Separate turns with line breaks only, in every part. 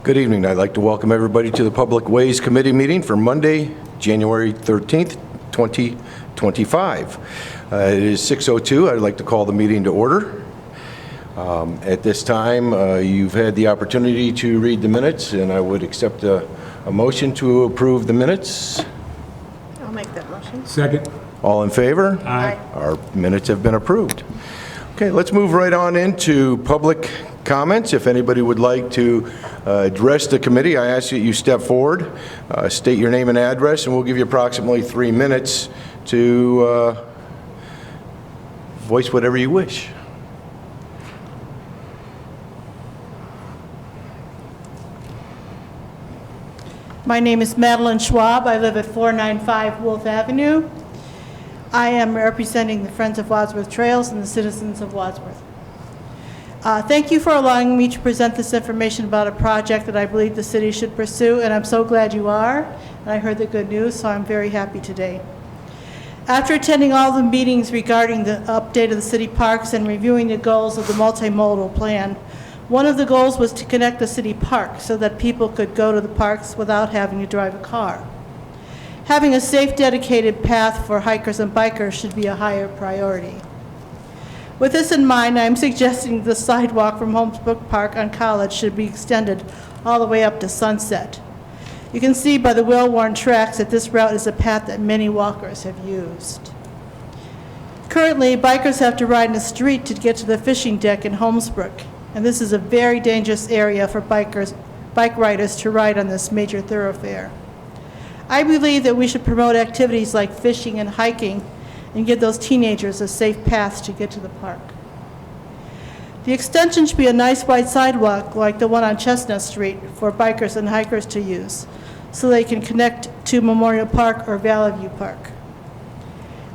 Good evening. I'd like to welcome everybody to the Public Ways Committee meeting for Monday, January 13th, 2025. It is 6:02. I'd like to call the meeting to order. At this time, you've had the opportunity to read the minutes, and I would accept a motion to approve the minutes.
I'll make that motion.
Second.
All in favor?
Aye.
Our minutes have been approved. Okay, let's move right on into public comments. If anybody would like to address the committee, I ask that you step forward, state your name and address, and we'll give you approximately 3 minutes to voice whatever you wish.
My name is Madeline Schwab. I live at 495 Wolf Avenue. I am representing the Friends of Wadsworth Trails and the citizens of Wadsworth. Thank you for allowing me to present this information about a project that I believe the city should pursue, and I'm so glad you are. And I heard the good news, so I'm very happy today. After attending all the meetings regarding the update of the city parks and reviewing the goals of the multimodal plan, one of the goals was to connect the city park so that people could go to the parks without having to drive a car. Having a safe, dedicated path for hikers and bikers should be a higher priority. With this in mind, I'm suggesting the sidewalk from Holmesbrook Park on College should be extended all the way up to Sunset. You can see by the well-worn tracks that this route is a path that many walkers have used. Currently, bikers have to ride in the street to get to the fishing deck in Holmesbrook, and this is a very dangerous area for bike riders to ride on this major thoroughfare. I believe that we should promote activities like fishing and hiking and give those teenagers a safe path to get to the park. The extension should be a nice wide sidewalk like the one on Chestnut Street for bikers and hikers to use so they can connect to Memorial Park or Valley View Park.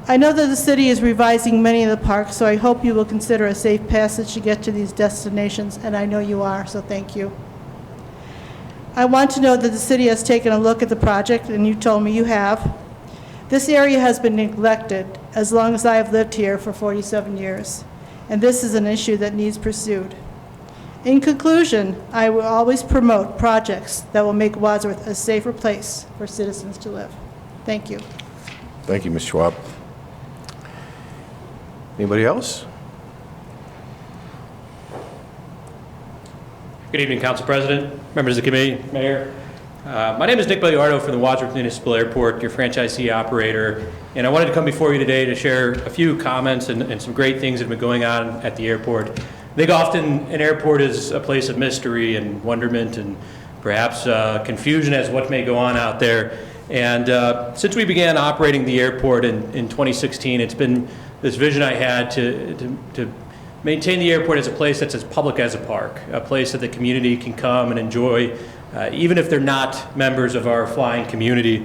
I know that the city is revising many of the parks, so I hope you will consider a safe passage to get to these destinations, and I know you are, so thank you. I want to know that the city has taken a look at the project, and you told me you have. This area has been neglected as long as I have lived here for 47 years, and this is an issue that needs pursued. In conclusion, I will always promote projects that will make Wadsworth a safer place for citizens to live. Thank you.
Thank you, Ms. Schwab. Anybody else?
Good evening, Council President, members of the committee, Mayor. My name is Nick Belliardo from the Wadsworth Municipal Airport, your franchisee operator, and I wanted to come before you today to share a few comments and some great things that have been going on at the airport. I think often an airport is a place of mystery and wonderment and perhaps confusion as to what may go on out there. And since we began operating the airport in 2016, it's been this vision I had to maintain the airport as a place that's as public as a park, a place that the community can come and enjoy, even if they're not members of our flying community.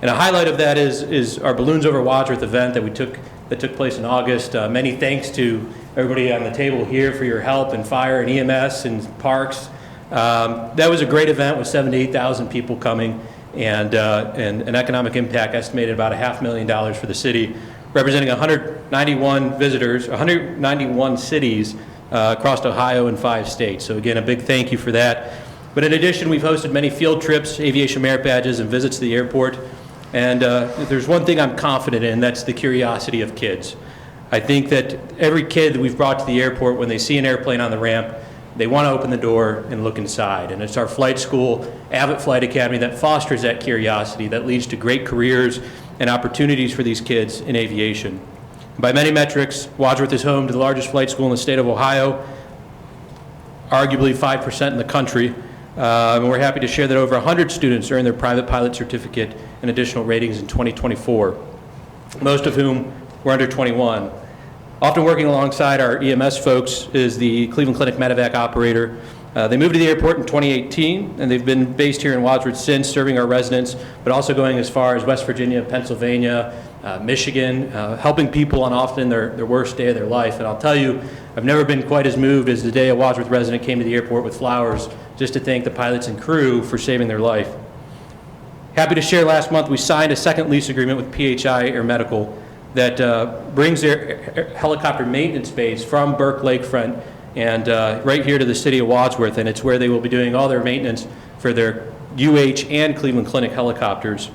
And a highlight of that is our Balloons Over Wadsworth event that took place in August. Many thanks to everybody on the table here for your help in fire and EMS and parks. That was a great event with 7,000 to 8,000 people coming, and an economic impact estimated about $500,000 for the city, representing 191 visitors, 191 cities across Ohio and 5 states. So again, a big thank you for that. But in addition, we've hosted many field trips, aviation merit badges, and visits to the airport. And if there's one thing I'm confident in, that's the curiosity of kids. I think that every kid that we've brought to the airport, when they see an airplane on the ramp, they want to open the door and look inside. And it's our flight school, Abbott Flight Academy, that fosters that curiosity, that leads to great careers and opportunities for these kids in aviation. By many metrics, Wadsworth is home to the largest flight school in the state of Ohio, arguably 5% in the country. And we're happy to share that over 100 students earned their private pilot certificate and additional ratings in 2024, most of whom were under 21. Often working alongside our EMS folks is the Cleveland Clinic medevac operator. They moved to the airport in 2018, and they've been based here in Wadsworth since, serving our residents, but also going as far as West Virginia, Pennsylvania, Michigan, helping people on often their worst day of their life. And I'll tell you, I've never been quite as moved as the day a Wadsworth resident came to the airport with flowers just to thank the pilots and crew for saving their life. Happy to share last month we signed a second lease agreement with PHI Air Medical that brings their helicopter maintenance base from Burke Lakefront and right here to the city of Wadsworth, and it's where they will be doing all their maintenance for their UH and Cleveland Clinic helicopters.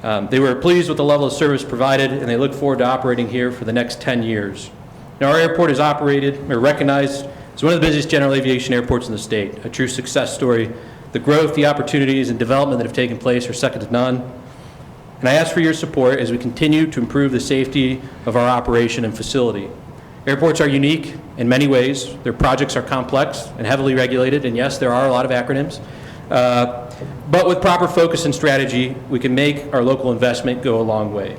They were pleased with the level of service provided, and they look forward to operating here for the next 10 years. Now, our airport is recognized as one of the busiest general aviation airports in the state, a true success story. The growth, the opportunities, and development that have taken place are second to none. And I ask for your support as we continue to improve the safety of our operation and facility. Airports are unique in many ways. Their projects are complex and heavily regulated, and yes, there are a lot of acronyms. But with proper focus and strategy, we can make our local investment go a long way.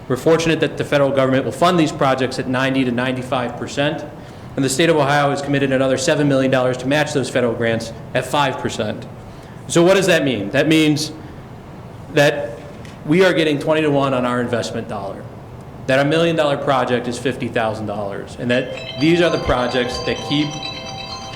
We're fortunate that the federal government will fund these projects at 90 to 95%, and the state of Ohio has committed another $7 million to match those federal grants at 5%. So what does that mean? That means that we are getting 20 to 1 on our investment dollar, that $1 million project is $50,000, and that these are the projects that keep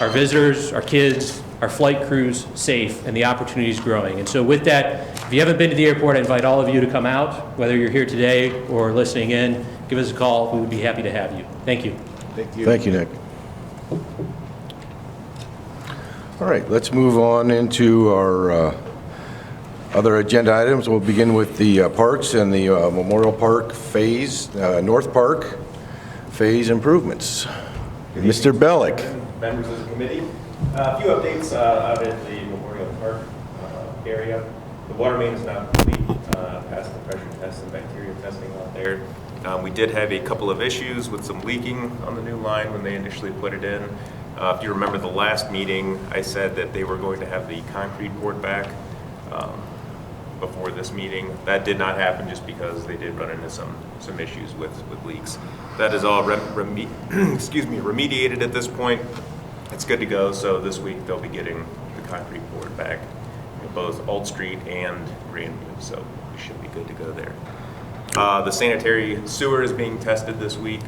our visitors, our kids, our flight crews safe, and the opportunities growing. And so with that, if you haven't been to the airport, I invite all of you to come out, whether you're here today or listening in. Give us a call. We would be happy to have you. Thank you.
Thank you, Nick. All right, let's move on into our other agenda items. We'll begin with the parks and the Memorial Park Phase, North Park Phase improvements. Mr. Bellick.
Members of the committee. A few updates out at the Memorial Park area. The water main is now complete, passed the pressure test and bacteria testing out there. We did have a couple of issues with some leaking on the new line when they initially put it in. If you remember the last meeting, I said that they were going to have the concrete poured back before this meeting. That did not happen just because they did run into some issues with leaks. That is all remediated at this point. It's good to go, so this week they'll be getting the concrete poured back in both Old Street and Grandview, so we should be good to go there. The sanitary sewer is being tested this week.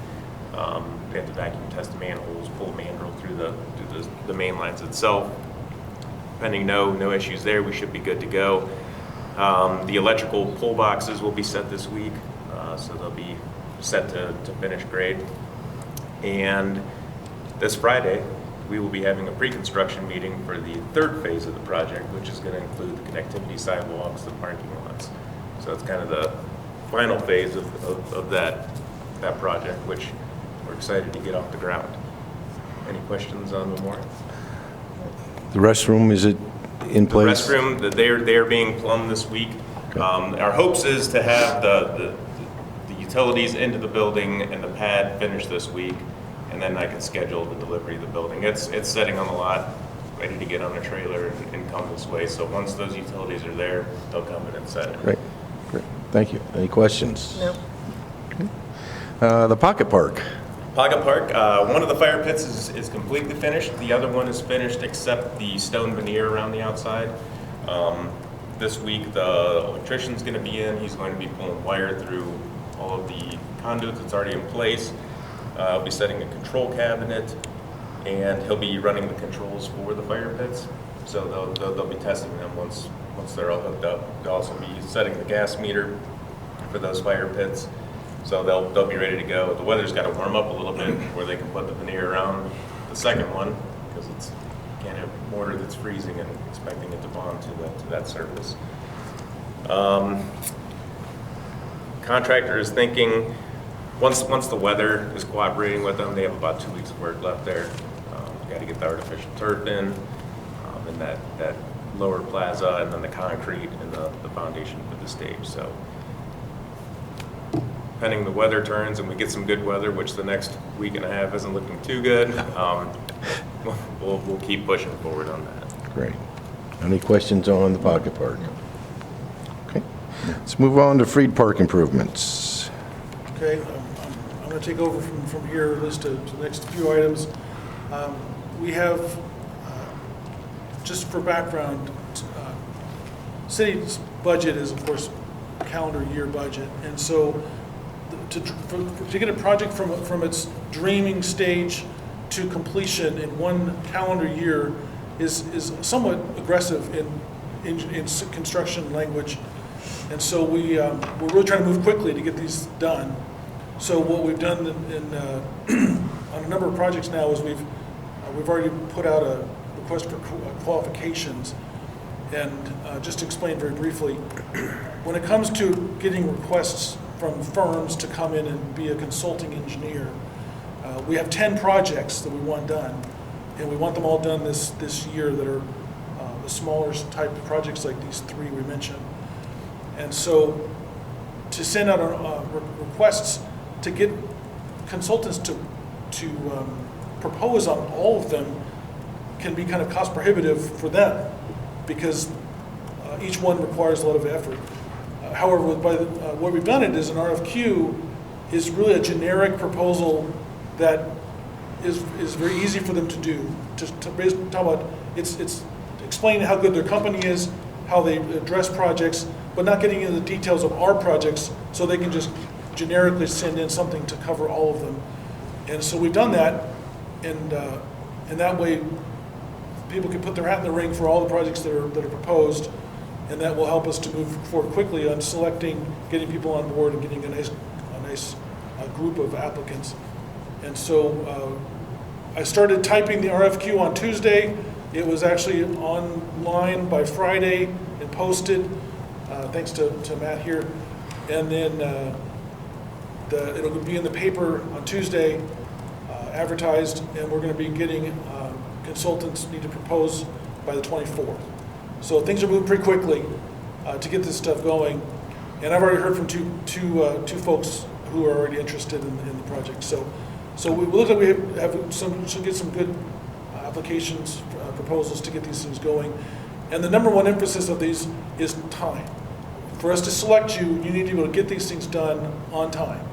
We have to vacuum test the manholes, pull a mandrel through the main lines itself. Pending no issues there, we should be good to go. The electrical pull boxes will be set this week, so they'll be set to finish grade. And this Friday, we will be having a pre-construction meeting for the third phase of the project, which is going to include the connectivity sidewalks, the parking lots. So it's kind of the final phase of that project, which we're excited to get off the ground. Any questions on Memorial?
The restroom, is it in place?
The restroom, they're being plumbed this week. Okay. Our hopes is to have the utilities into the building and the pad finished this week, and then I can schedule the delivery of the building. It's sitting on the lot, ready to get on a trailer and come this way. So once those utilities are there, they'll come in and set it.
Great. Thank you. Any questions?
No.
Okay. The Pocket Park.
Pocket Park, one of the fire pits is completely finished. The other one is finished except the stone veneer around the outside. This week the electrician's going to be in. He's going to be pulling wire through all of the conduits that's already in place. I'll be setting a control cabinet, and he'll be running the controls for the fire pits. So they'll be testing them once they're all hooked up. They'll also be setting the gas meter for those fire pits. So they'll be ready to go. The weather's got to warm up a little bit where they can put the veneer around the second one, because you can't have mortar that's freezing and expecting it to bond to that surface. Contractor is thinking, once the weather is cooperating with them, they have about 2 weeks of work left there. Got to get the artificial turf in, and that lower plaza, and then the concrete and the foundation for the stage. So pending the weather turns and we get some good weather, which the next week and a half isn't looking too good, we'll keep pushing forward on that.
Great. Any questions on the Pocket Park? Okay. Let's move on to Freed Park improvements.
Okay, I'm going to take over from here, list the next few items. We have, just for background, city's budget is, of course, a calendar year budget, and so to get a project from its dreaming stage to completion in one calendar year is somewhat aggressive in construction language, and so we're really trying to move quickly to get these done. So what we've done on a number of projects now is we've already put out a request for qualifications, And just to explain very briefly, when it comes to getting requests from firms to come in and be a consulting engineer, we have 10 projects that we want done, and we want them all done this year that are the smaller type of projects like these 3 we mentioned. And so to send out requests to get consultants to propose on all of them can be kind of cost prohibitive for them, because each one requires a lot of effort. However, what we've done it is an RFQ is really a generic proposal that is very easy for them to do. To basically talk about, it's explaining how good their company is, how they address projects, but not getting into the details of our projects, so they can just generically send in something to cover all of them. And so we've done that, and that way people can put their hat in the ring for all the projects that are proposed, and that will help us to move forward quickly on selecting, getting people on board, and getting a nice group of applicants. And so I started typing the RFQ on Tuesday. It was actually online by Friday and posted, thanks to Matt here. And then it'll be in the paper on Tuesday, advertised, and we're going to be getting consultants need to propose by the 24th. So things are moving pretty quickly to get this stuff going. And I've already heard from two folks who are already interested in the project. So we look like we should get some good applications, proposals to get these things going. And the number one emphasis of these is time. For us to select you, you need to be able to get these things done on time,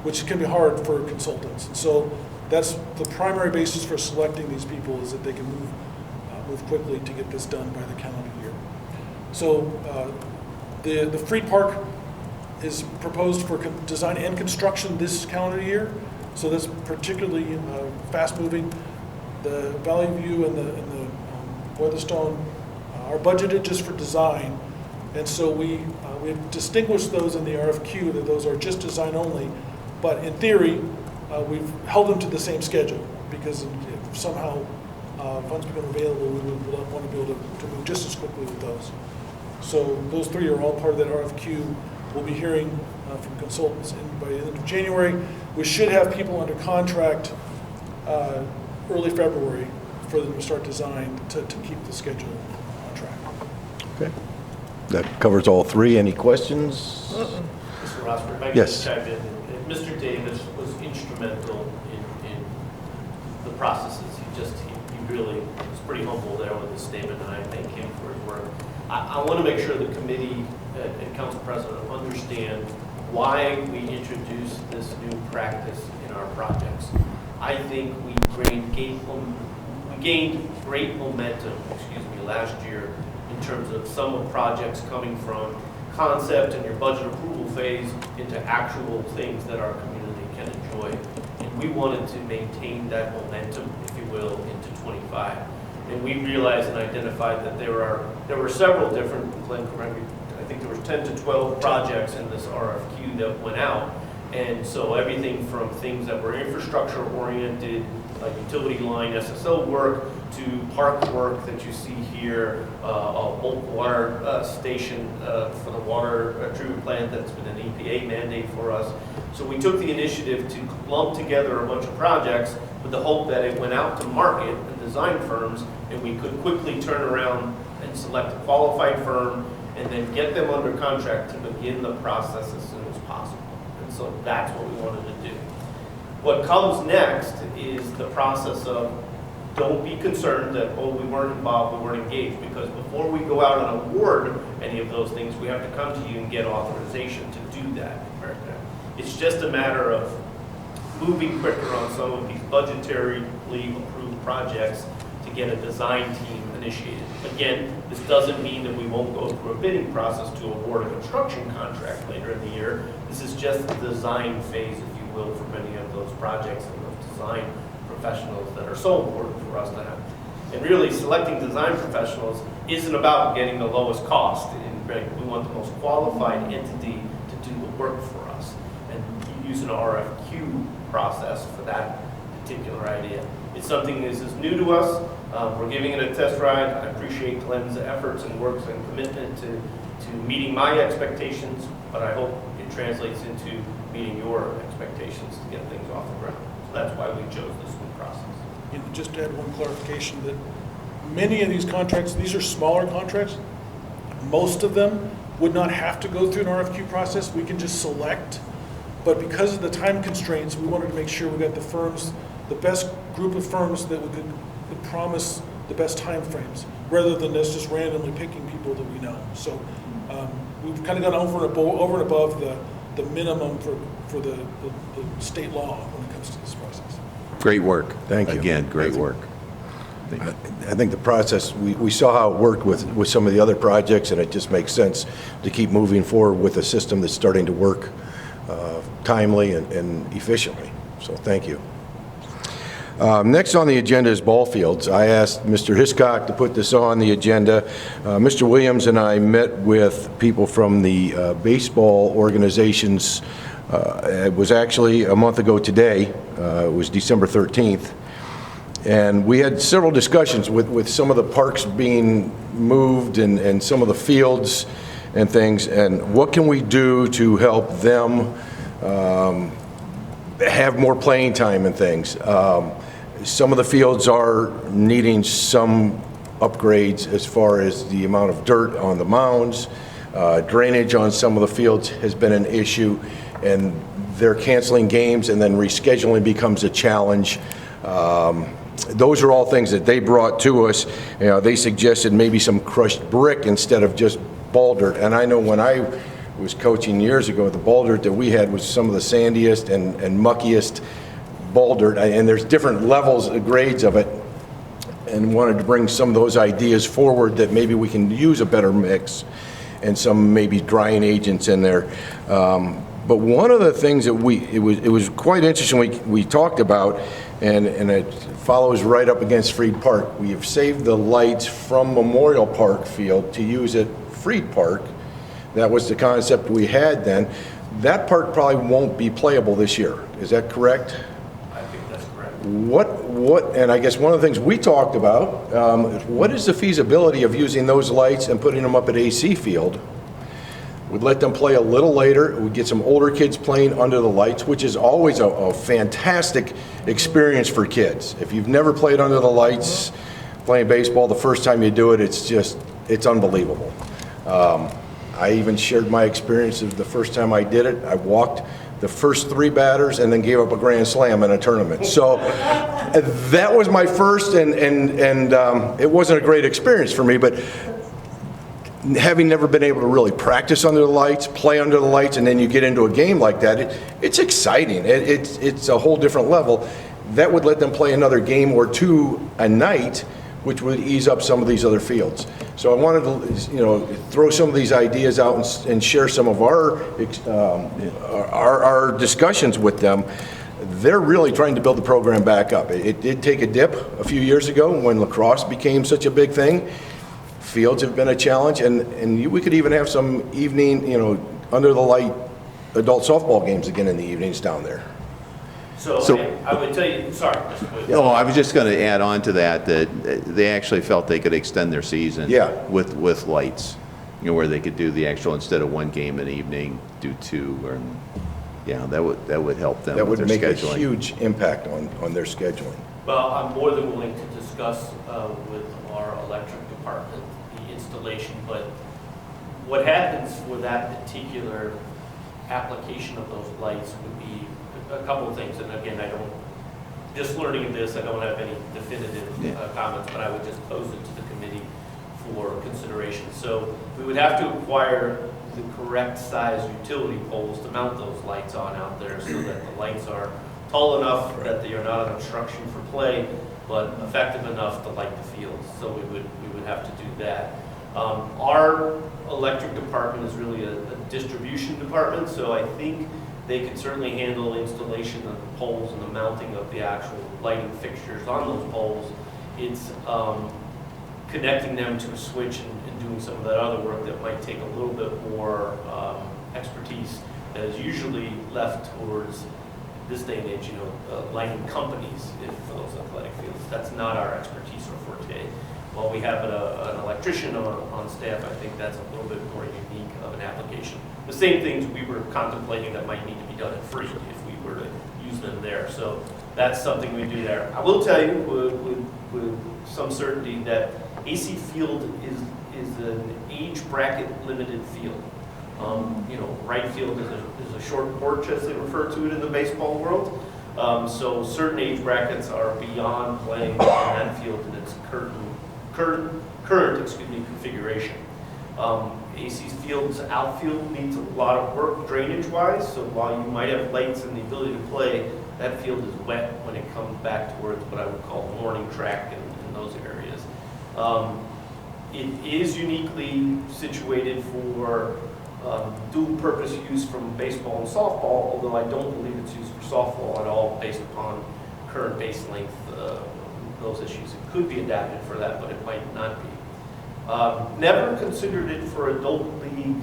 which can be hard for consultants. And so that's the primary basis for selecting these people, is that they can move quickly to get this done by the calendar year. So the Free Park is proposed for design and construction this calendar year. So that's particularly fast moving. The Valley View and the Weatherstone are budgeted just for design. And so we've distinguished those in the RFQ that those are just design only. But in theory, we've held them to the same schedule, because if somehow funds become available, we would want to be able to move just as quickly with those. So those 3 are all part of that RFQ. We'll be hearing from consultants by the end of January. We should have people under contract early February for them to start design to keep the schedule on track.
Okay. That covers all 3. Any questions?
Mr. Rosberg, if I could
Yes.
just chime in. Mr. Davis was instrumental in the processes. He really was pretty humble there with his statement, and I thank him for his work. I want to make sure the committee and council president understand why we introduced this new practice in our projects. I think we gained great momentum, last year in terms of some of projects coming from concept and your budget approval phase into actual things that our community can enjoy. And we wanted to maintain that momentum, if you will, into 25. And we realized and identified that there were several different, Glenn, correct me, I think there was 10 to 12 projects in this RFQ that went out. And so everything from things that were infrastructure oriented, like utility line SSO work, to park work that you see here, a bulk water station for the water treatment plant that's been an EPA mandate for us. So we took the initiative to lump together a bunch of projects with the hope that it went out to market and design firms, and we could quickly turn around and select a qualified firm and then get them under contract to begin the process as soon as possible. And so that's what we wanted to do. What comes next is the process of, don't be concerned that, oh, we weren't involved, we weren't engaged, because before we go out and award any of those things, we have to come to you and get authorization to do that. It's just a matter of moving quicker on some of these budgetarily approved projects to get a design team initiated. Again, this doesn't mean that we won't go through a bidding process to award a construction contract later in the year. This is just the design phase, if you will, for many of those projects and those design professionals that are so important for us to have. And really, selecting design professionals isn't about getting the lowest cost. We want the most qualified entity to do the work for us. And use an RFQ process for that particular idea. It's something that is new to us. We're giving it a test ride. I appreciate Glenn's efforts and works and commitment to meeting my expectations, but I hope it translates into meeting your expectations to get things off the ground. So that's why we chose this new process.
And just to add one clarification, that many of these contracts, these are smaller contracts. Most of them would not have to go through an RFQ process. We can just select. But because of the time constraints, we wanted to make sure we got the firms, the best group of firms that could promise the best time frames, rather than us just randomly picking people that we know. So we've kind of gone over and above the minimum for the state law when it comes to this process.
Great work.
Thank you.
Again, great work.
I think the process, we saw how it worked with some of the other projects, and it just makes sense to keep moving forward with a system that's starting to work timely and efficiently. So thank you. Next on the agenda is ball fields. I asked Mr. Hiscock to put this on the agenda. Mr. Williams and I met with people from the baseball organizations. It was actually a month ago today. It was December 13th. And we had several discussions with some of the parks being moved and some of the fields and things, and what can we do to help them have more playing time and things. Some of the fields are needing some upgrades as far as the amount of dirt on the mounds. Drainage on some of the fields has been an issue, and they're canceling games, and then rescheduling becomes a challenge. Those are all things that they brought to us. You know, they suggested maybe some crushed brick instead of just ball dirt. And I know when I was coaching years ago, the ball dirt that we had was some of the sandiest and muckiest ball dirt. And there's different levels, grades of it. And wanted to bring some of those ideas forward that maybe we can use a better mix and some maybe drying agents in there. But one of the things that it was quite interesting we talked about, and it follows right up against Freed Park. We have saved the lights from Memorial Park Field to use at Freed Park. That was the concept we had then. That park probably won't be playable this year. Is that correct?
I think that's correct.
And I guess one of the things we talked about, what is the feasibility of using those lights and putting them up at AC Field? We'd let them play a little later. We'd get some older kids playing under the lights, which is always a fantastic experience for kids. If you've never played under the lights, playing baseball, the first time you do it, it's unbelievable. I even shared my experience of the first time I did it. I walked the first 3 batters and then gave up a grand slam in a tournament. So that was my first, and it wasn't a great experience for me, but having never been able to really practice under the lights, play under the lights, and then you get into a game like that, it's exciting. It's a whole different level. That would let them play another game or 2 a night, which would ease up some of these other fields. So I wanted to, throw some of these ideas out and share some of our discussions with them. They're really trying to build the program back up. It did take a dip a few years ago when lacrosse became such a big thing. Fields have been a challenge, and we could even have some evening, under the light adult softball games again in the evenings down there.
So I would tell you, sorry.
No, I was just going to add on to that they actually felt they could extend their season with lights, where they could do the actual, instead of 1 game an evening, do 2, or that would help them.
That would
with
make
their
a
scheduling.
huge impact on their scheduling.
Well, I'm more than willing to discuss with our electric department the installation, but what happens for that particular application of those lights would be a couple of things. And again, just learning of this, I don't have any definitive comments, but I would just pose it to the committee for consideration. So we would have to acquire the correct size utility poles to mount those lights on out there so that the lights are tall enough that they are not an obstruction for play, but effective enough to light the field. So we would have to do that. Our electric department is really a distribution department, so I think they can certainly handle installation of the poles and the mounting of the actual lighting fixtures on those poles. It's connecting them to a switch and doing some of that other work that might take a little bit more expertise that is usually left towards this day and age, lighting companies for those athletic fields. That's not our expertise or forte. While we have an electrician on staff, I think that's a little bit more unique of an application. The same things we were contemplating that might need to be done at free if we were to use them there. So that's something we do there. I will tell you with some certainty that AC Field is an age bracket limited field. Right field is a short porch, as they refer to it in the baseball world. So certain age brackets are beyond playing in that field in its current configuration. AC Field's outfield needs a lot of work drainage-wise, so while you might have lights and the ability to play, that field is wet when it comes back towards what I would call the warning track in those areas. It is uniquely situated for dual-purpose use from baseball and softball, although I don't believe it's used for softball at all based upon current base length, those issues. It could be adapted for that, but it might not be. Never considered it for adult league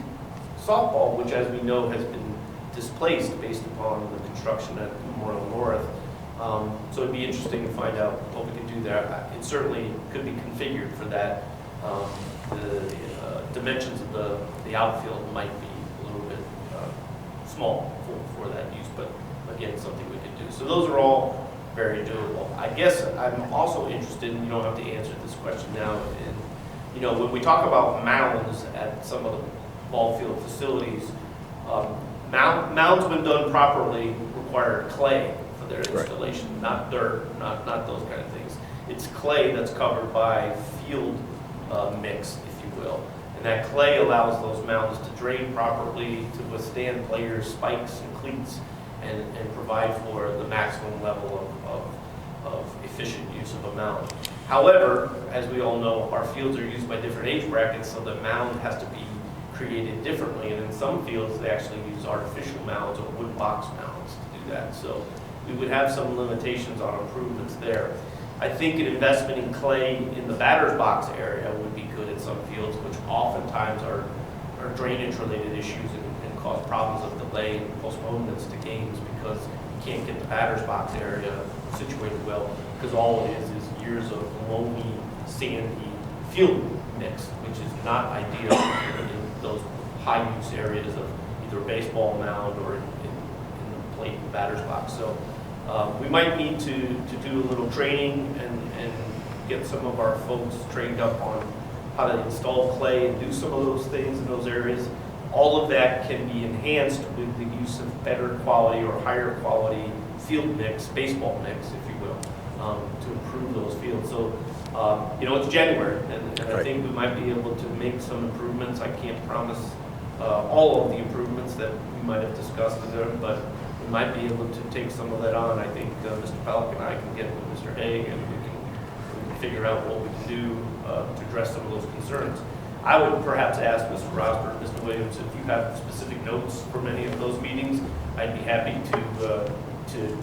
softball, which as we know has been displaced based upon the construction at Memorial North. So it'd be interesting to find out what we could do there. It certainly could be configured for that. The dimensions of the outfield might be a little bit small for that use, but again, something we could do. So those are all very doable. I guess I'm also interested, and you don't have to answer this question now, when we talk about mounds at some of the ball field facilities, mounds when done properly require clay for their installation, right. Not dirt, not those kind of things. It's clay that's covered by field mix, if you will. And that clay allows those mounds to drain properly, to withstand players' spikes and cleats, and provide for the maximum level of efficient use of a mound. However, as we all know, our fields are used by different age brackets, so the mound has to be created differently. And in some fields, they actually use artificial mounds or wood box mounds to do that. So we would have some limitations on improvements there. I think an investment in clay in the batter's box area would be good at some fields, which oftentimes are drainage-related issues and cause problems of delay and postponements to games because you can't get the batter's box area situated well, because all it is years of loamy, sandy field mix, which is not ideal in those high-use areas of either a baseball mound or in the plate batter's box. So we might need to do a little training and get some of our folks trained up on how to install clay and do some of those things in those areas. All of that can be enhanced with the use of better quality or higher quality field mix, baseball mix, if you will, to improve those fields. So, it's January, and right. I think we might be able to make some improvements. I can't promise all of the improvements that we might have discussed there, but we might be able to take some of that on. I think Mr. Pellick and I can get with Mr. Haig, and we can figure out what we can do to address some of those concerns. I would perhaps ask Mr. Rosberg, Mr. Williams, if you have specific notes from any of those meetings. I'd be happy to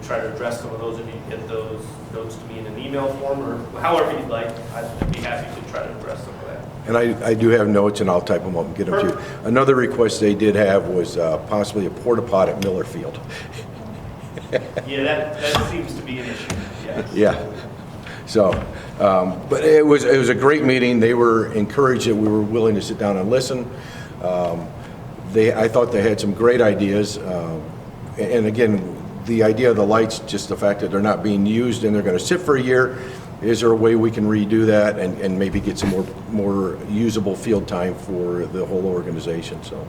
try to address some of those if you can get those notes to me in an email form or however you'd like. I'd be happy to try to address some of that.
And I do have notes, and I'll type them up and get them to you. Another request they did have was possibly a porta pot at Miller Field.
Yeah, that seems to be an issue. Yes.
Yeah. So, but it was a great meeting. They were encouraged that we were willing to sit down and listen. I thought they had some great ideas, and again, the idea of the lights, just the fact that they're not being used and they're going to sit for a year. Is there a way we can redo that and maybe get some more usable field time for the whole organization? So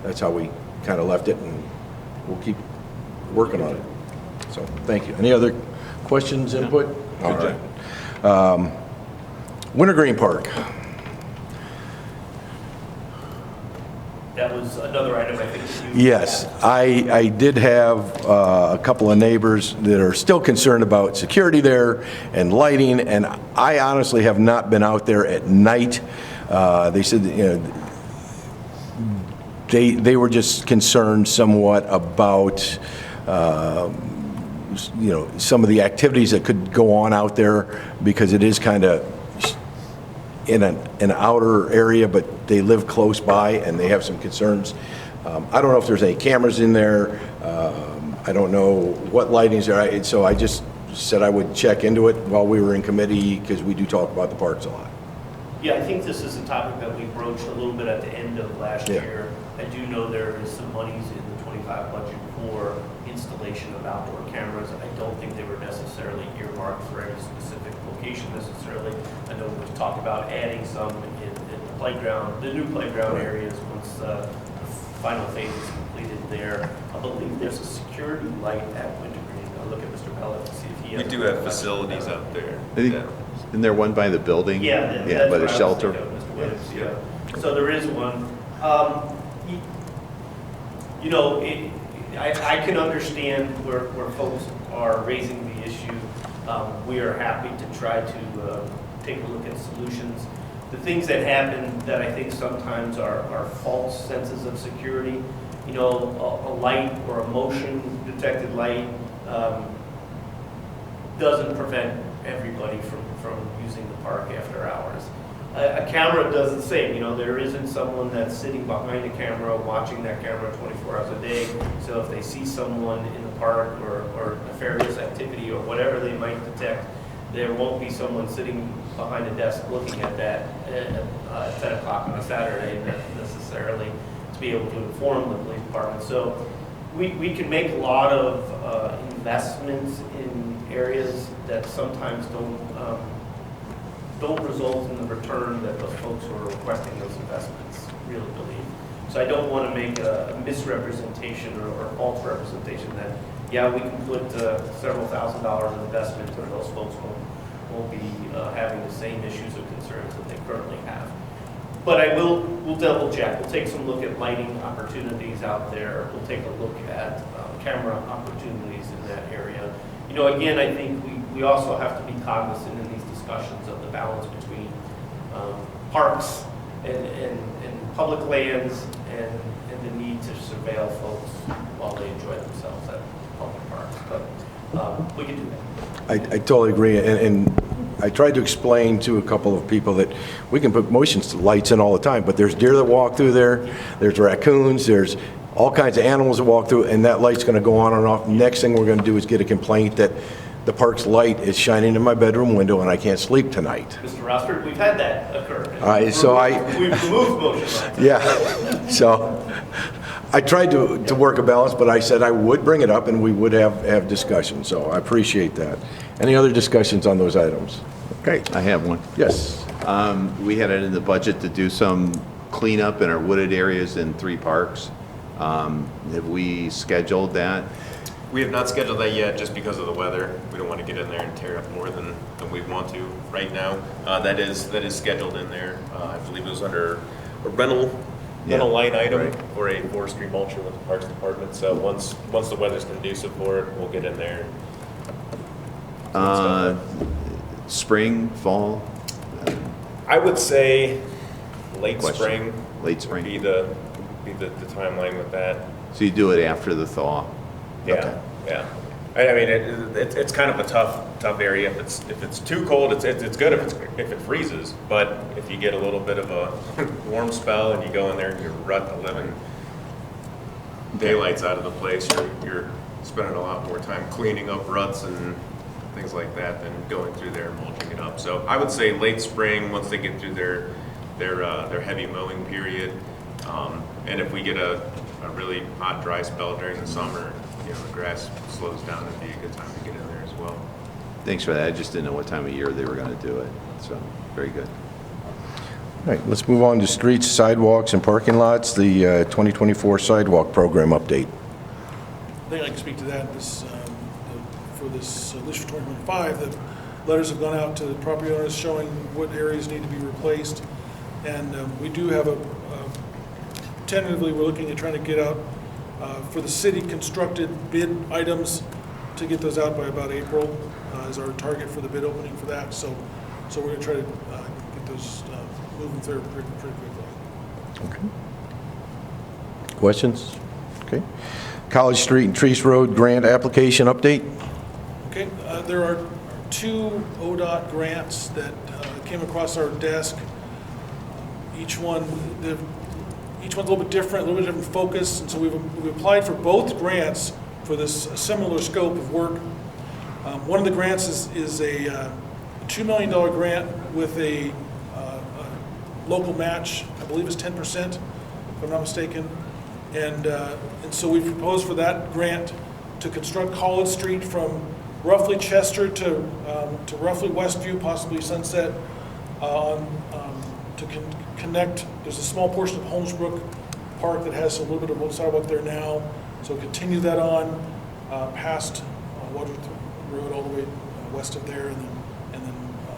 that's how we kind of left it, and we'll keep working on it. So thank you. Any other questions, input? All right. Wintergreen Park.
That was another item I think you
Yes, I did have a couple of neighbors that are still concerned about security there and lighting, and I honestly have not been out there at night. They said, they were just concerned somewhat about, some of the activities that could go on out there, because it is kind of in an outer area, but they live close by and they have some concerns. I don't know if there's any cameras in there. I don't know what lighting's there, so I just said I would check into it while we were in committee, because we do talk about the parks a lot.
Yeah, I think this is a topic that we broached a little bit at the end of last
Yeah.
year. I do know there is some monies in the 25 budget for installation of outdoor cameras. I don't think they were necessarily earmarked for any specific location necessarily. I know we've talked about adding some in the playground, the new playground areas once the final phase is completed there. I believe there's a security light at Wintergreen. I'll look at Mr. Pellet to see if he has.
We do have facilities up there.
I think, isn't there one by the building?
Yeah,
Yeah,
that's
by
what
the
I was
shelter.
thinking of, Mr. Williams, yeah. So there is one. You know, I can understand where folks are raising the issue. We are happy to try to take a look at solutions. The things that happen that I think sometimes are false senses of security, you know, a light or a motion detected light doesn't prevent everybody from using the park after hours. A camera does the same. You know, there isn't someone that's sitting behind a camera watching that camera 24 hours a day. So if they see someone in the park or nefarious activity or whatever they might detect, there won't be someone sitting behind a desk looking at that at 10 o'clock on a Saturday necessarily to be able to inform the police department. So we can make a lot of investments in areas that sometimes don't result in the return that the folks who are requesting those investments really believe. So I don't want to make a misrepresentation or false representation that, yeah, we can put several $1,000s of investment and those folks won't be having the same issues or concerns that they currently have. But we'll double check. We'll take some look at lighting opportunities out there. We'll take a look at camera opportunities in that area. You know, again, I think we also have to be cognizant in these discussions of the balance between parks and public lands and the need to surveil folks while they enjoy themselves at public parks. But we can do that.
I totally agree, and I tried to explain to a couple of people that we can put motion lights in all the time, but there's deer that walk through there, there's raccoons, there's all kinds of animals that walk through, and that light's going to go on and off. Next thing we're going to do is get a complaint that the park's light is shining in my bedroom window and I can't sleep tonight.
Mr. Rosford, we've had that occur. We've removed motion lights.
Yeah, so I tried to work a balance, but I said I would bring it up and we would have discussion, so I appreciate that. Any other discussions on those items? Okay.
I have one.
Yes.
We had it in the budget to do some cleanup in our wooded areas in 3 parks. Have we scheduled that?
We have not scheduled that yet just because of the weather. We don't want to get in there and tear up more than we want to right now. That is scheduled in there. I believe it was under a rental line item
right.
for a forestry mulcher with the Parks Department. So once the weather's conducive for it, we'll get in there.
Spring, fall?
I would say late
Question.
spring.
Late spring.
Would be the timeline with that.
So you do it after the thaw?
Yeah,
Okay.
yeah. I mean, it's kind of a tough area. If it's too cold, it's good if it freezes. But if you get a little bit of a warm spell and you go in there and you rut the living daylights out of the place, you're spending a lot more time cleaning up ruts and things like that than going through there and mulching it up. So I would say late spring, once they get through their heavy mowing period, and if we get a really hot, dry spell during the summer, you know, the grass slows down, it'd be a good time to get in there as well.
Thanks for that. I just didn't know what time of year they were going to do it. So, very good.
All right, let's move on to streets, sidewalks, and parking lots, the 2024 sidewalk program update.
I think I can speak to that. For this, at least for 2025, the letters have gone out to the property owners showing what areas need to be replaced. And we do have tentatively, we're looking at trying to get out for the city constructed bid items to get those out by about April is our target for the bid opening for that. So we're going to try to get those moving through pretty quickly.
Okay. Questions? Okay. College Street and Treese Road grant application update.
Okay, there are 2 ODOT grants that came across our desk. Each one's a little bit different focus, and so we've applied for both grants for this similar scope of work. One of the grants is a $2 million grant with a local match, I believe it's 10%, if I'm not mistaken. And so we proposed for that grant to construct College Street from roughly Chester to roughly Westview, possibly Sunset, to connect. There's a small portion of Holmesbrook Park that has a little bit of sidewalk there now. So continue that on past Wadsworth Road all the way west of there, and then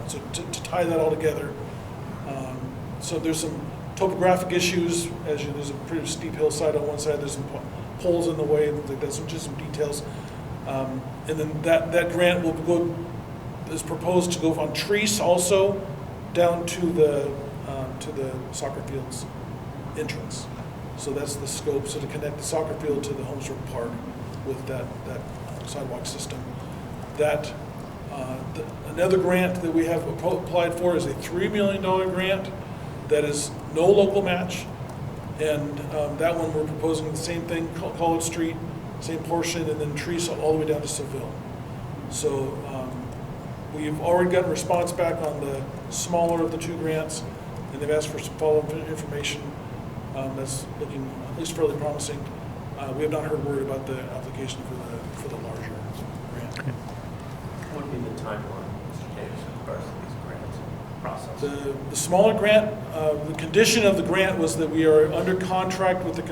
so to tie that all together. So there's some topographic issues. There's a pretty steep hillside on one side. There's some poles in the way. There's just some details. And then that grant will go, is proposed to go on Treese also down to the soccer field's entrance. So that's the scope. So to connect the soccer field to the Holmesbrook Park with that sidewalk system. Another grant that we have applied for is a $3 million grant that is no local match. And that one we're proposing the same thing, College Street, same portion, and then Treese all the way down to Seville. So we've already gotten response back on the smaller of the two grants, and they've asked for some follow-up information that's looking at least fairly promising. We have not heard word about the application for the larger grant.
What would be the timeline, Mr. Davis, in regards to these grants process?
The smaller grant, the condition of the grant was that we are under contract with the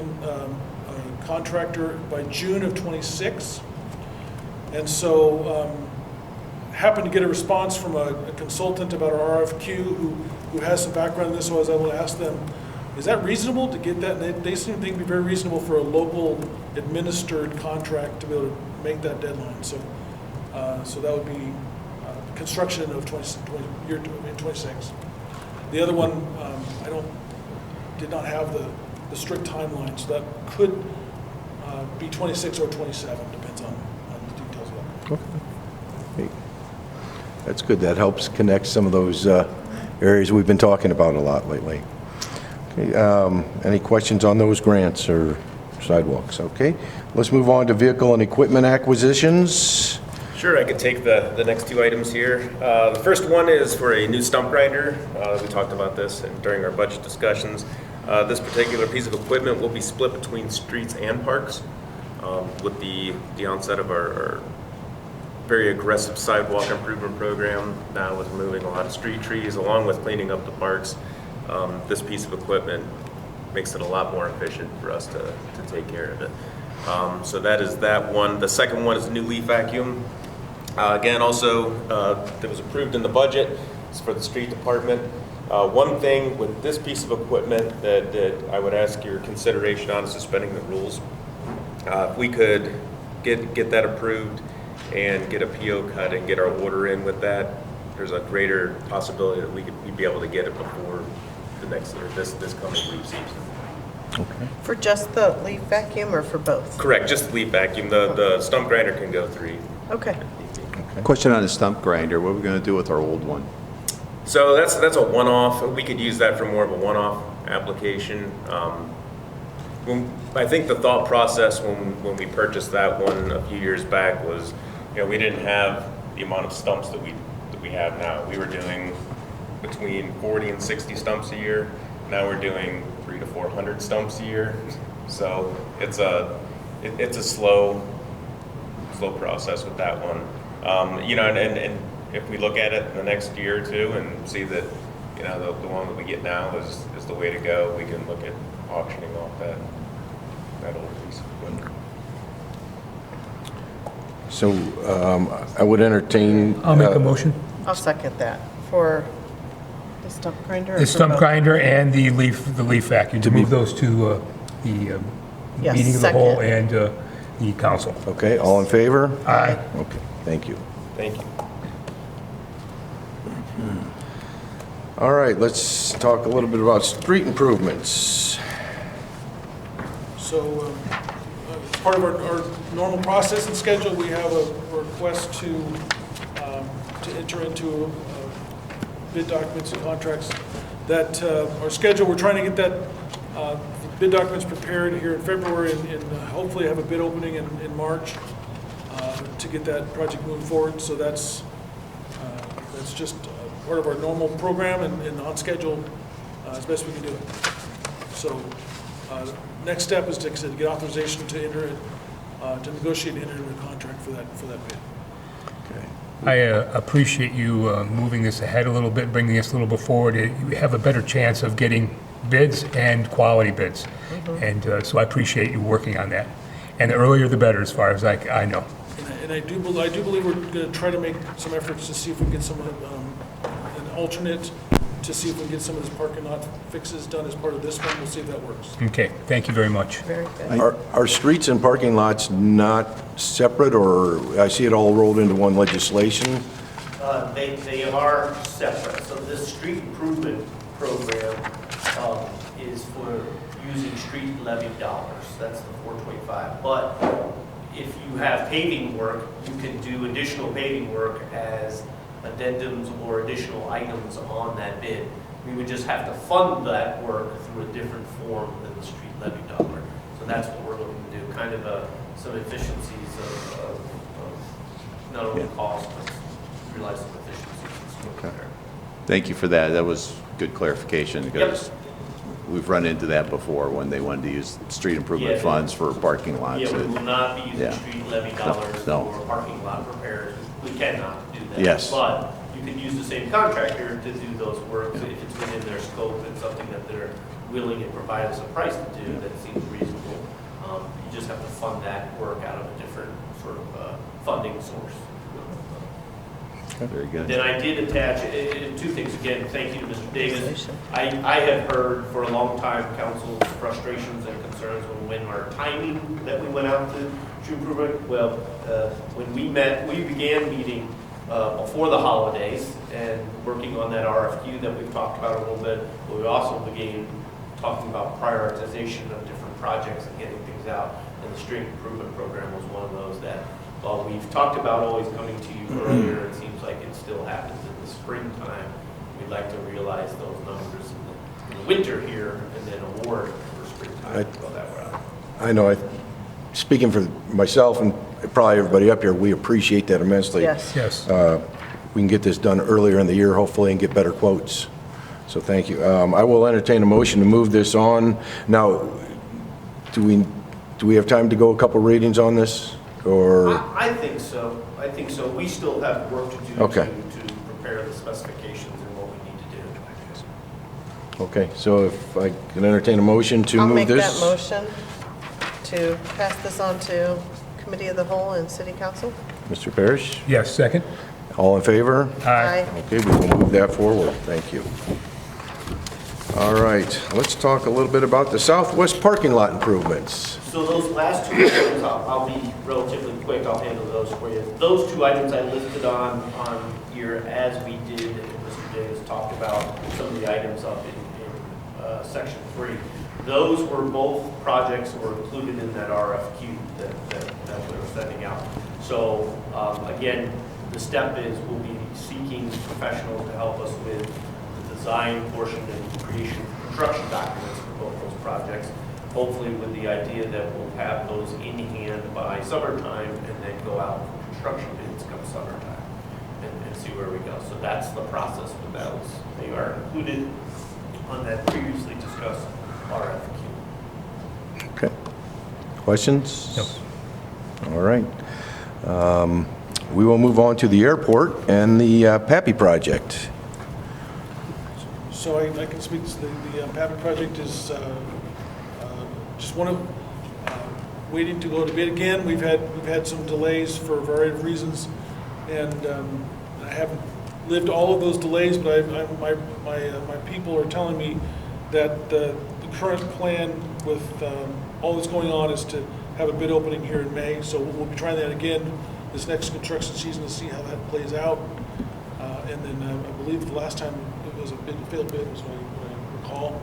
contractor by June of '26. And so happened to get a response from a consultant about our RFQ who has some background in this, so I was able to ask them, is that reasonable to get that? And they seem to think it would be very reasonable for a local administered contract to be able to make that deadline. So that would be construction of year 26. The other one, did not have the strict timeline, so that could be 26 or 27, depends on the details of that.
Okay. That's good. That helps connect some of those areas we've been talking about a lot lately. Okay, any questions on those grants or sidewalks? Okay, let's move on to vehicle and equipment acquisitions.
Sure, I could take the next two items here. The first one is for a new stump grinder. We talked about this during our budget discussions. This particular piece of equipment will be split between streets and parks with the onset of our very aggressive sidewalk improvement program. Now with removing a lot of street trees along with cleaning up the parks, this piece of equipment makes it a lot more efficient for us to take care of it. So that is that one. The second one is a new leaf vacuum. Again, also, that was approved in the budget. It's for the street department. One thing with this piece of equipment that I would ask your consideration on is suspending the rules. If we could get that approved and get a PO cut and get our order in with that, there's a greater possibility that we'd be able to get it before the next or this coming leaf season.
Okay.
For just the leaf vacuum or for both?
Correct, just the leaf vacuum. The stump grinder can go 3.
Okay.
Question on the stump grinder, what are we going to do with our old one?
So that's a one-off. We could use that for more of a one-off application. I think the thought process when we purchased that one a few years back was, we didn't have the amount of stumps that we have now. We were doing between 40 and 60 stumps a year. Now we're doing 300 to 400 stumps a year. So it's a slow process with that one. And if we look at it in the next year or two and see that, the one that we get now is the way to go, we can look at auctioning off that old piece of equipment.
So I would entertain.
I'll make a motion.
I'll second that. For the stump grinder? or
The
for
stump
both?
grinder and the leaf vacuum, to move those to the
Yes,
meeting of the whole
second.
and the council.
Okay, all in favor?
Aye.
Okay, thank you.
Thank you.
All right, let's talk a little bit about street improvements.
So as part of our normal process and schedule, we have a request to enter into bid documents and contracts that are scheduled. We're trying to get that bid documents prepared here in February and hopefully have a bid opening in March to get that project moving forward. So that's just part of our normal program and on schedule as best we can do it. So next step is to get authorization to enter it, to negotiate and enter into a contract for that bid.
I appreciate you moving this ahead a little bit, bringing this a little bit forward. You have a better chance of getting bids and quality bids. And so I appreciate you working on that. And the earlier the better, as far as I know.
And I do believe we're going to try to make some efforts to see if we can get some an alternate, to see if we can get some of this parking lot fixes done as part of this one. We'll see if that works.
Okay, thank you very much.
Very good.
Are streets and parking lots not separate, or I see it all rolled into one legislation?
They are separate. So this street improvement program is for using street levy dollars. That's the 425. But if you have paving work, you can do additional paving work as addendums or additional items on that bid. We would just have to fund that work through a different form than the street levy dollar. So that's what we're looking to do, kind of some efficiencies of not only cost, but realize some efficiencies.
Okay. Thank you for that. That was good clarification, because we've run into that before when they wanted to use street improvement funds for parking lots.
Yeah, we will not be using street levy dollars
No.
for parking lot repairs. We cannot do that.
Yes.
But you can use the same contractor to do those works if it's within their scope and something that they're willing and provide us a price to do that seems reasonable. You just have to fund that work out of a different sort of funding source.
Very good.
Then I did attach two things. Again, thank you to Mr. Davis. I have heard for a long time council's frustrations and concerns when our timing that we went out to improve it. Well, when we met, we began meeting before the holidays and working on that RFQ that we've talked about a little bit. But we also began talking about prioritization of different projects and getting things out. And the street improvement program was one of those that, while we've talked about always coming to you earlier, it seems like it still happens in the springtime. We'd like to realize those numbers in the winter here and then award for springtime. Go that route.
I know, speaking for myself and probably everybody up here, we appreciate that immensely.
Yes.
Yes.
We can get this done earlier in the year, hopefully, and get better quotes. So thank you. I will entertain a motion to move this on. Now, do we have time to go a couple readings on this? Or
I think so. I think so. We still have work to do
Okay.
to prepare the specifications and what we need to do.
okay, so if I can entertain a motion to
I'll
move
make
this.
that motion to pass this on to Committee of the Whole and City Council.
Mr. Parrish,
Yes, second?
all in favor?
Aye.
Okay, we will move that forward. Thank you. All right, let's talk a little bit about the southwest parking lot improvements.
So those last two items, I'll be relatively quick, I'll handle those for you. Those two items I listed on here as we did, and Mr. Davis talked about some of the items up in section 3. Those were both projects that were included in that RFQ that we were sending out. So again, the step is we'll be seeking professionals to help us with the design portion and creation of construction documents for both those projects. Hopefully with the idea that we'll have those in hand by summertime and then go out for construction bids come summertime and see where we go. So that's the process with those. They are included on that previously discussed RFQ.
Okay. Questions?
No.
All right. We will move on to the airport and the Pappy project.
So I can speak to the Pappy project is just one of waiting to go to bid again. We've had some delays for a variety of reasons, and I haven't lived all of those delays, but my people are telling me that the current plan with all that's going on is to have a bid opening here in May. So we'll be trying that again this next construction season to see how that plays out. And then I believe the last time it was a failed bid was what I recall.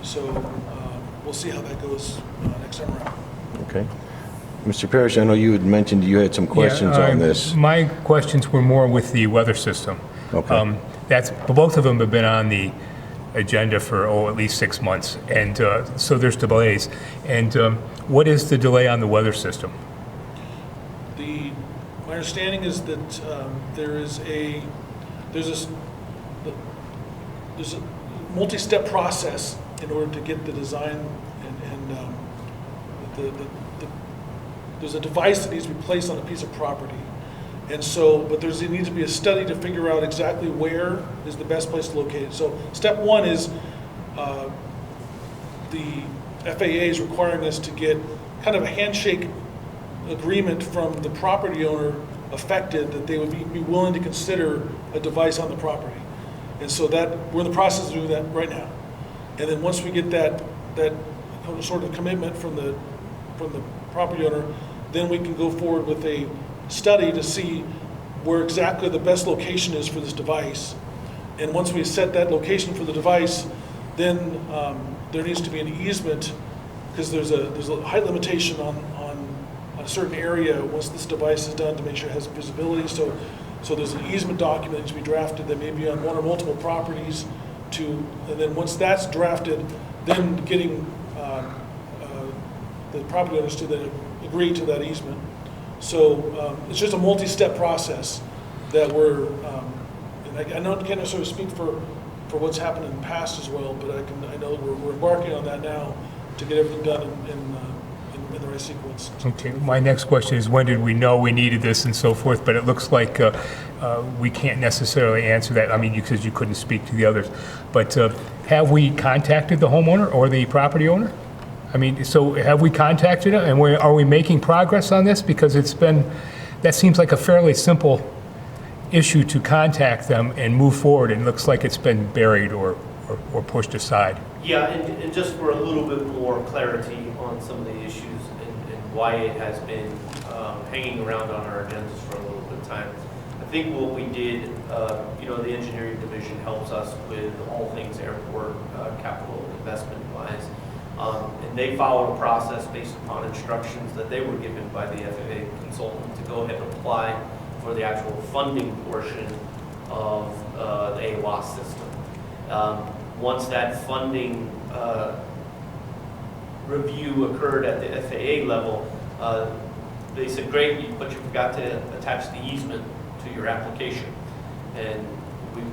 So we'll see how that goes next summer out.
Okay. Mr. Parrish, I know you had mentioned you had some questions
Yeah,
on this.
My questions were more with the weather system.
Okay.
Both of them have been on the agenda for, at least 6 months. And so there's delays. And what is the delay on the weather system?
My understanding is that there's a multi-step process in order to get the design, and there's a device that needs to be placed on a piece of property. And so, but there needs to be a study to figure out exactly where is the best place to locate it. So step one is the FAA is requiring us to get kind of a handshake agreement from the property owner affected that they would be willing to consider a device on the property. And so that, we're in the process of doing that right now. And then once we get that sort of commitment from the property owner, then we can go forward with a study to see where exactly the best location is for this device. And once we set that location for the device, then there needs to be an easement, because there's a height limitation on a certain area once this device is done, to make sure it has visibility. So there's an easement document to be drafted that may be on one or multiple properties and then once that's drafted, then getting the property owners to then agree to that easement. So it's just a multi-step process that we're, and I can't necessarily speak for what's happened in the past as well, but I know we're embarking on that now to get everything done in the right sequence.
Okay, my next question is, when did we know we needed this and so forth? But it looks like we can't necessarily answer that, I mean, because you couldn't speak to the others. But have we contacted the homeowner or the property owner? I mean, so have we contacted them, and are we making progress on this? Because that seems like a fairly simple issue to contact them and move forward, and it looks like it's been buried or pushed aside.
Yeah, and just for a little bit more clarity on some of the issues and why it has been hanging around on our agendas for a little bit of time. I think what we did, the engineering division helps us with all things airport capital investment wise. And they followed a process based upon instructions that they were given by the FAA consultant to go ahead and apply for the actual funding portion of the AWAS system. Once that funding review occurred at the FAA level, they said, great, but you forgot to attach the easement to your application. And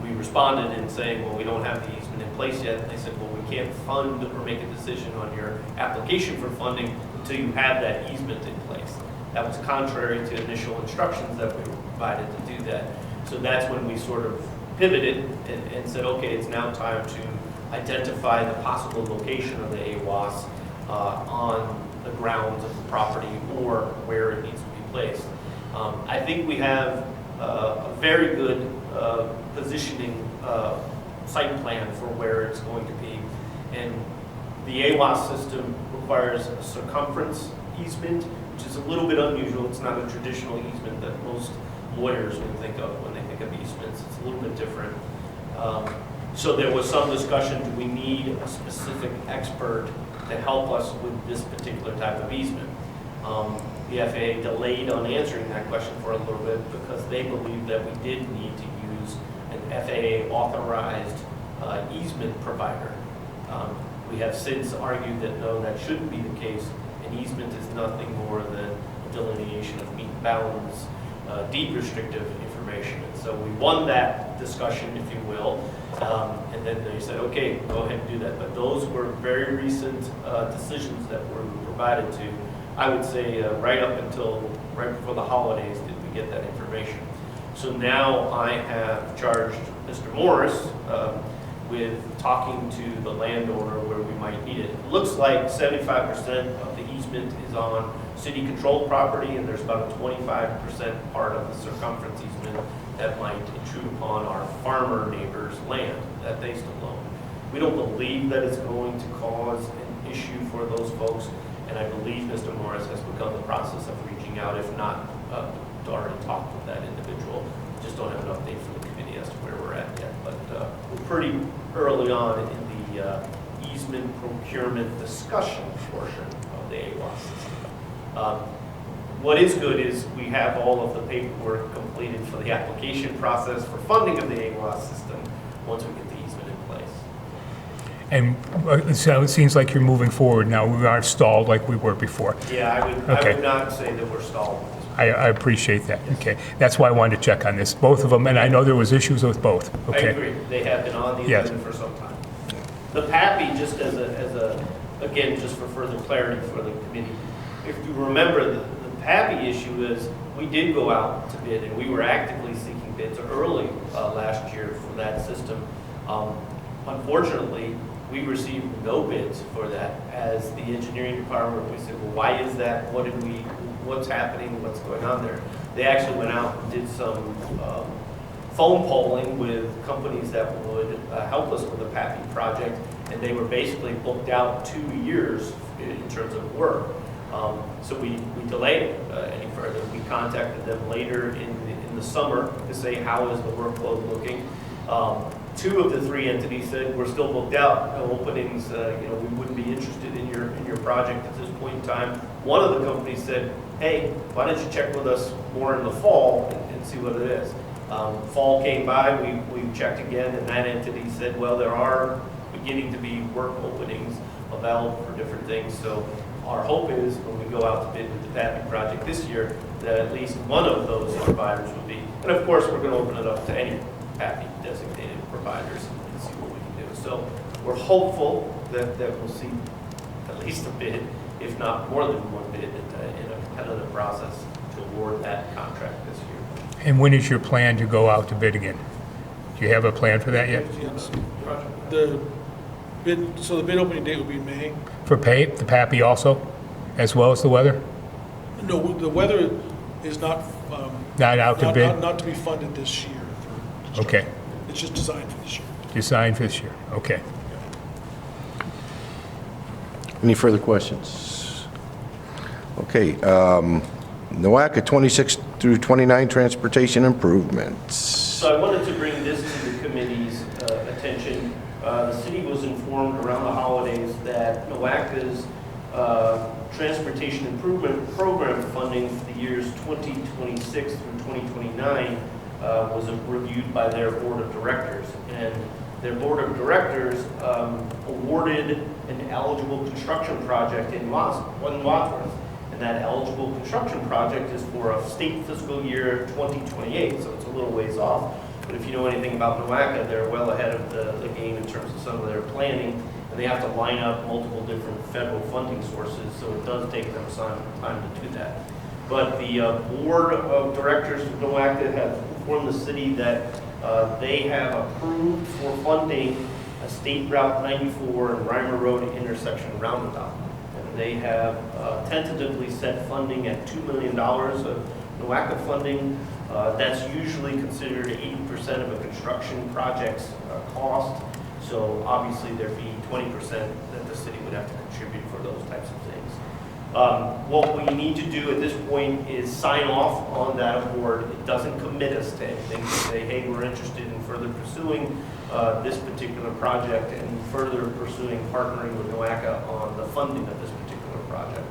we responded in saying, well, we don't have the easement in place yet. And they said, well, we can't fund or make a decision on your application for funding until you have that easement in place. That was contrary to initial instructions that we were provided to do that. So that's when we sort of pivoted and said, okay, it's now time to identify the possible location of the AWAS on the grounds of the property or where it needs to be placed. I think we have a very good positioning site plan for where it's going to be. And the AWAS system requires a circumference easement, which is a little bit unusual. It's not a traditional easement that most lawyers would think of when they think of easements. It's a little bit different. So there was some discussion, do we need a specific expert to help us with this particular type of easement? The FAA delayed on answering that question for a little bit because they believed that we did need to use an FAA authorized easement provider. We have since argued that no, that shouldn't be the case. An easement is nothing more than a delineation of meet bounds, deed restrictive information. And so we won that discussion, if you will, and then they said, okay, go ahead and do that. But those were very recent decisions that were provided to, I would say, right up until right before the holidays did we get that information. So now I have charged Mr. Morris with talking to the landowner where we might need it. It looks like 75% of the easement is on city-controlled property, and there's about a 25% part of the circumference easement that might intrude upon our farmer neighbors' land that they still own. We don't believe that it's going to cause an issue for those folks, and I believe Mr. Morris has begun the process of reaching out, if not already talked with that individual. Just don't have an update from the committee as to where we're at yet, but we're pretty early on in the easement procurement discussion portion of the AWAS system. What is good is we have all of the paperwork completed for the application process for funding of the AWAS system once we get the easement in place.
And so it seems like you're moving forward now. We aren't stalled like we were before.
Yeah, I
Okay.
would not say that we're stalled.
I appreciate that. Okay. That's why I wanted to check on this, both of them, and I know there was issues with both.
I
Okay.
agree, they have been on the
Yes.
agenda for some time. The PAPI, just again, just for further clarity for the committee, if you remember, the PAPI issue is, we did go out to bid, and we were actively seeking bids early last year for that system. Unfortunately, we received no bids for that. As the engineering department, we said, well, why is that? What's happening? What's going on there? They actually went out and did some phone polling with companies that would help us with the PAPI project, and they were basically booked out 2 years in terms of work. So we delayed it any further. We contacted them later in the summer to say, how is the workload looking? 2 of the 3 entities said, we're still booked out, no openings, we wouldn't be interested in your project at this point in time. One of the companies said, hey, why don't you check with us more in the fall and see what it is. Fall came by, we checked again, and that entity said, well, there are beginning to be work openings available for different things. So our hope is when we go out to bid with the PAPI project this year, that at least one of those providers will be, and of course, we're going to open it up to any PAPI designated providers and see what we can do. So we're hopeful that we'll see at least a bid, if not more than one bid in a competitive process to award that contract this year.
And when is your plan to go out to bid again? Do you have a plan for that yet?
Yes. The bid opening date will be May.
For the PAPI also, as well as the weather?
No, the weather is not.
Not out to bid?
Not to be funded this year.
Okay.
It's just designed for this year.
Designed for this year, okay.
Any further questions? Okay, NOACA 26 through 29 transportation improvements.
So I wanted to bring this to the committee's attention. The city was informed around the holidays that NOACA's transportation improvement program funding for the years 2026 through 2029 was reviewed by their board of directors. And their board of directors awarded an eligible construction project in Wadsworth. And that eligible construction project is for a state fiscal year 2028, so it's a little ways off. But if you know anything about NOACA, they're well ahead of the game in terms of some of their planning, and they have to line up multiple different federal funding sources, so it does take them some time to do that. But the board of directors of NOACA have informed the city that they have approved for funding a State Route 94 and Reimer Road intersection roundabout. And they have tentatively set funding at $2 million of NOACA funding. That's usually considered 80% of a construction project's cost. So obviously there'd be 20% that the city would have to contribute for those types of things. What we need to do at this point is sign off on that award. It doesn't commit us to anything to say, hey, we're interested in further pursuing this particular project and further pursuing partnering with NOACA on the funding of this particular project.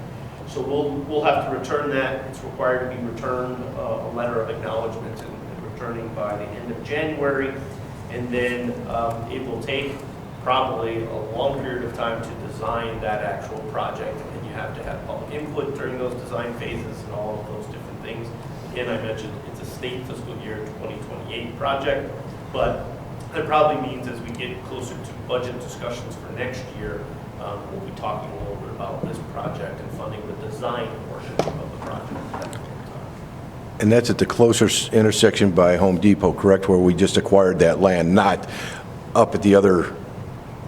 So we'll have to return that. It's required to be returned, a letter of acknowledgement and returning by the end of January. And then it will take probably a long period of time to design that actual project. And you have to have public input during those design phases and all of those different things. Again, I mentioned it's a state fiscal year 2028 project, but that probably means as we get closer to budget discussions for next year, we'll be talking a little bit about this project and funding the design portion of the project at that point in time.
And that's at the closer intersection by Home Depot, correct, where we just acquired that land, not up at the other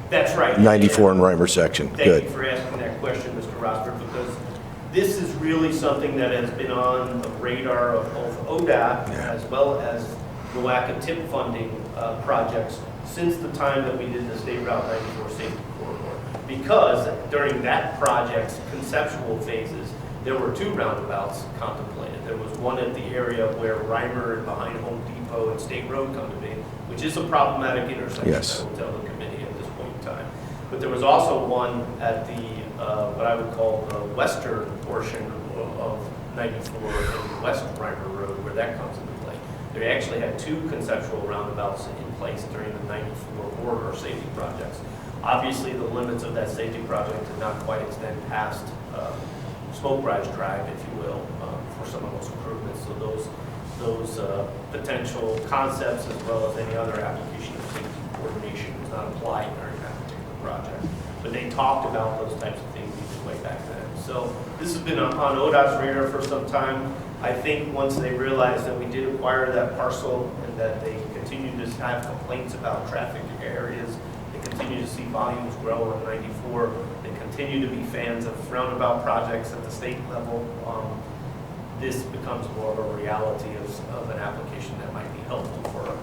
That's right.
94 and Reimer section?
Thank
Good.
you for asking that question, Mr. Rosberg, because this is really something that has been on the radar of both ODOT as well as NOACA TIP funding projects since the time that we did the State Route 94 safety corridor. Because during that project's conceptual phases, there were 2 roundabouts contemplated. There was one at the area where Reimer and behind Home Depot and State Road come to be, which is a problematic intersection,
Yes.
I will tell the committee at this point in time. But there was also one at the, what I would call the western portion of 94 and West Reimer Road, where that comes into play. They actually had 2 conceptual roundabouts in place during the 94 corridor safety projects. Obviously, the limits of that safety project did not quite extend past Smoke Rise Drive, if you will, for some of those improvements. So those potential concepts, as well as any other application of safety coordination, was not applied during that particular project. But they talked about those types of things even way back then. So this has been on ODOT's radar for some time. I think once they realized that we did acquire that parcel and that they continue to have complaints about traffic areas, they continue to see volumes grow on 94, they continue to be fans of roundabout projects at the state level, this becomes more of a reality of an application that might be helpful for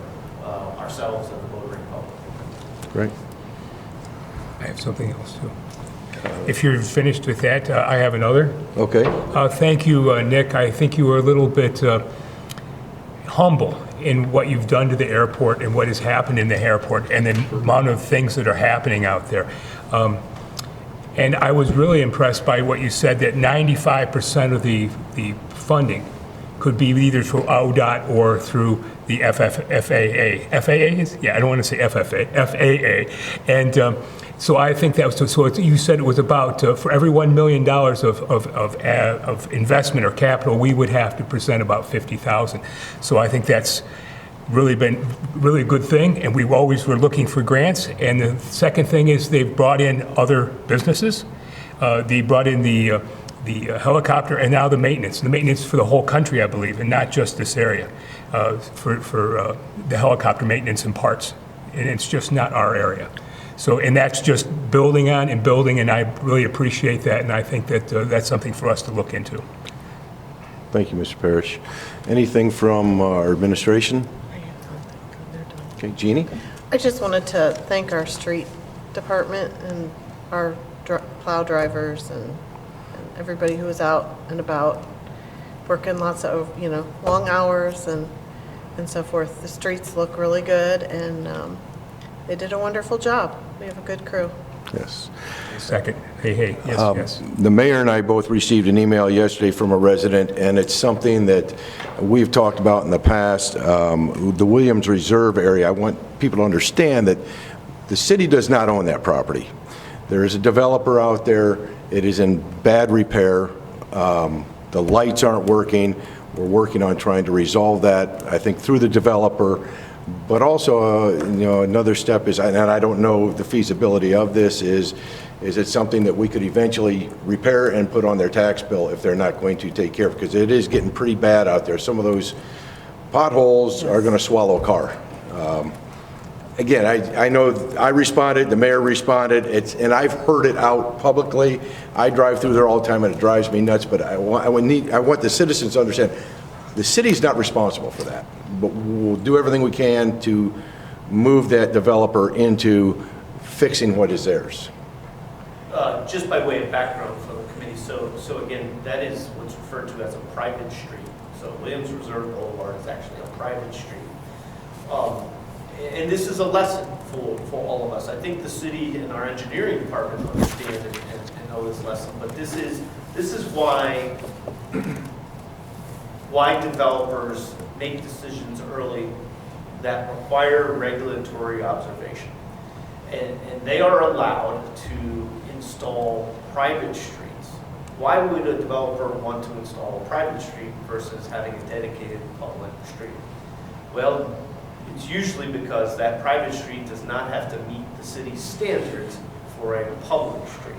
ourselves and the motoring public.
Great.
I have something else too. If you're finished with that, I have another.
Okay.
Thank you, Nick. I think you were a little bit humble in what you've done to the airport and what has happened in the airport and the amount of things that are happening out there. And I was really impressed by what you said, that 95% of the funding could be either through ODOT or through the FAA. FAA is? Yeah, I don't want to say FFA, FAA. And so I think that was, so you said it was about, for every $1 million of investment or capital, we would have to present about 50,000. So I think that's really been really a good thing, and we always were looking for grants. And the second thing is they've brought in other businesses. They brought in the helicopter and now the maintenance for the whole country, I believe, and not just this area, for the helicopter maintenance and parts. And it's just not our area. So, and that's just building on and building, and I really appreciate that, and I think that that's something for us to look into.
Thank you, Mr. Parrish. Anything from our administration? Okay, Jeannie?
I just wanted to thank our street department and our plow drivers and everybody who was out and about, working lots of, long hours and so forth. The streets look really good, and they did a wonderful job. We have a good crew.
Yes.
Second. Hey, yes.
The mayor and I both received an email yesterday from a resident, and it's something that we've talked about in the past. The Williams Reserve area, I want people to understand that the city does not own that property. There is a developer out there. It is in bad repair. The lights aren't working. We're working on trying to resolve that, I think, through the developer. But also, another step is, and I don't know the feasibility of this, is it something that we could eventually repair and put on their tax bill if they're not going to take care of it? Because it is getting pretty bad out there. Some of those potholes are going to swallow a car. Again, I know I responded, the mayor responded, and I've heard it out publicly. I drive through there all the time, and it drives me nuts, but I want the citizens to understand, the city's not responsible for that, but we'll do everything we can to move that developer into fixing what is theirs.
Just by way of background for the committee, so again, that is what's referred to as a private street. So Williams Reserve Boulevard is actually a private street. And this is a lesson for all of us. I think the city and our engineering department understand and know this lesson, but this is why developers make decisions early that require regulatory observation. And they are allowed to install private streets. Why would a developer want to install a private street versus having a dedicated public street? Well, it's usually because that private street does not have to meet the city's standards for a public street.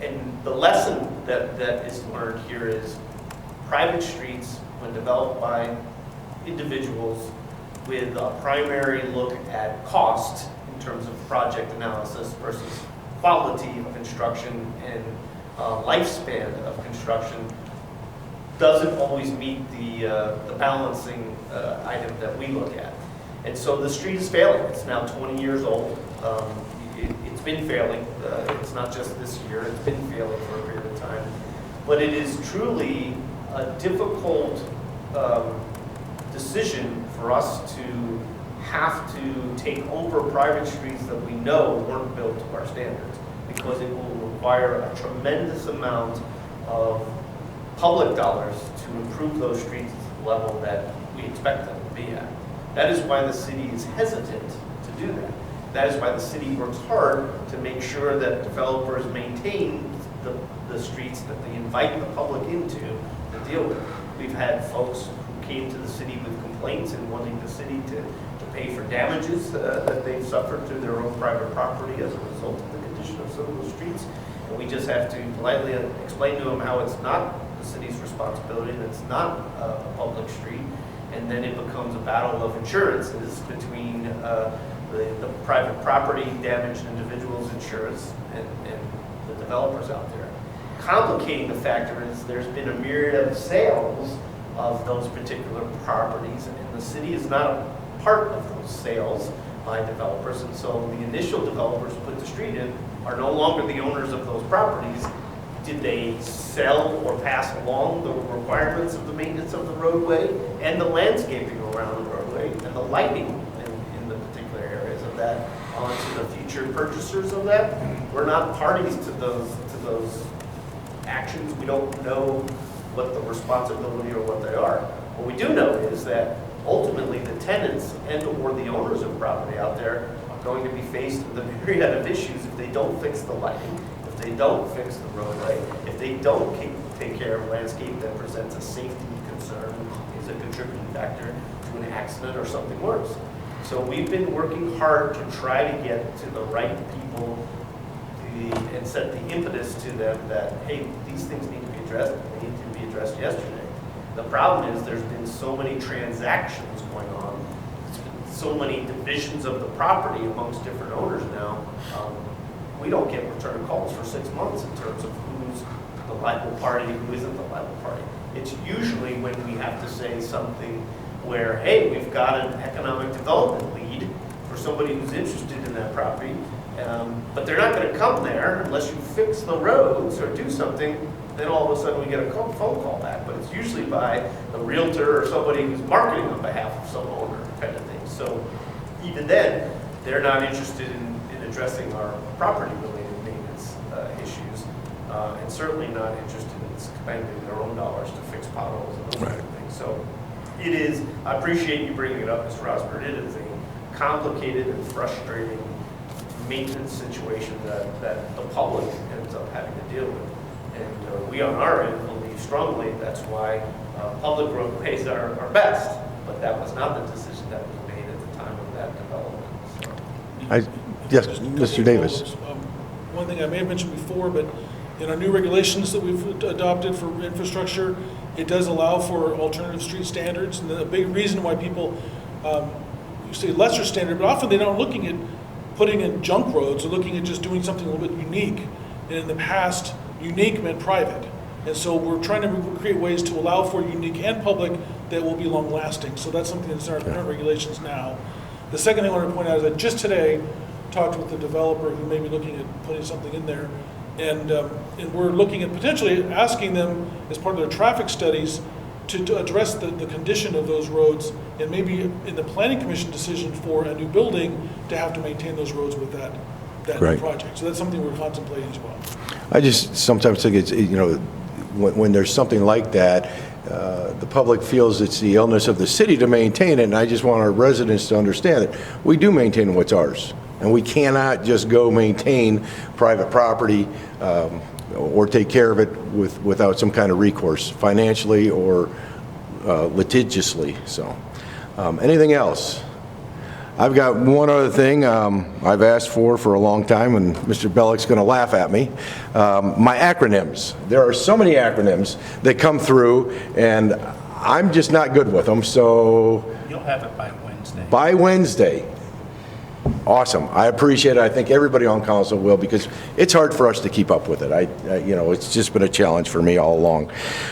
And the lesson that is learned here is private streets, when developed by individuals with a primary look at cost in terms of project analysis versus quality of construction and lifespan of construction, doesn't always meet the balancing item that we look at. And so the street is failing. It's now 20 years old. It's been failing. It's not just this year. It's been failing for a period of time. But it is truly a difficult decision for us to have to take over private streets that we know weren't built to our standards, because it will require a tremendous amount of public dollars to improve those streets to the level that we expect them to be at. That is why the city is hesitant to do that. That is why the city works hard to make sure that developers maintain the streets that they invite the public into to deal with. We've had folks who came to the city with complaints and wanting the city to pay for damages that they've suffered to their own private property as a result of the condition of some of those streets. And we just have to politely explain to them how it's not the city's responsibility, and it's not a public street. And then it becomes a battle of insurances between the private property damaged individuals' insurance and the developers out there. Complicating the factor is there's been a myriad of sales of those particular properties, and the city is not a part of those sales by developers, and so the initial developers who put the street in are no longer the owners of those properties. Did they sell or pass along the requirements of the maintenance of the roadway and the landscaping around the roadway and the lighting in the particular areas of that onto the future purchasers of that? We're not parties to those actions. We don't know what the responsibility or what they are. What we do know is that ultimately the tenants and or the owners of property out there are going to be faced with a myriad of issues if they don't fix the lighting, if they don't fix the roadway, if they don't take care of landscape that presents a safety concern, is a contributing factor to an accident or something worse. So we've been working hard to try to get to the right people and set the impetus to them that, hey, these things need to be addressed, they need to be addressed yesterday. The problem is there's been so many transactions going on, so many divisions of the property amongst different owners now. We don't get return calls for 6 months in terms of who's the liable party, who isn't the liable party. It's usually when we have to say something where, hey, we've got an economic development lead for somebody who's interested in that property, but they're not going to come there unless you fix the roads or do something. Then all of a sudden we get a phone call back, but it's usually by the realtor or somebody who's marketing on behalf of some owner kind of thing. So even then, they're not interested in addressing our property-related maintenance issues, and certainly not interested in spending their own dollars to fix potholes and those kind of things. So it is, I appreciate you bringing it up, Mr. Rosberg. It is a complicated and frustrating maintenance situation that the public ends up having to deal with. And we on our end believe strongly that's why public roadways are best, but that was not the decision that was made at the time of that development. So.
Yes, Mr. Davis.
One thing I may have mentioned before, but in our new regulations that we've adopted for infrastructure, it does allow for alternative street standards. And the big reason why people you say lesser standard, but often they're not looking at putting in junk roads, they're looking at just doing something a little bit unique. And in the past, unique meant private. And so we're trying to create ways to allow for unique and public that will be long lasting. So that's something that's in our current regulations now. The second thing I want to point out is that just today, talked with the developer who may be looking at putting something in there. And we're looking at potentially asking them as part of their traffic studies to address the condition of those roads, and maybe in the planning commission decision for a new building to have to maintain those roads with that new project. So that's something we're contemplating as well.
I just sometimes think it's, when there's something like that, the public feels it's the illness of the city to maintain it, and I just want our residents to understand that we do maintain what's ours. And we cannot just go maintain private property or take care of it without some kind of recourse, financially or litigiously. So, anything else? I've got one other thing I've asked for a long time, and Mr. Bellick's going to laugh at me. My acronyms. There are so many acronyms that come through, and I'm just not good with them. So
you'll have it by Wednesday.
By Wednesday. Awesome. I appreciate it. I think everybody on council will, because it's hard for us to keep up with it. It's just been a challenge for me all along.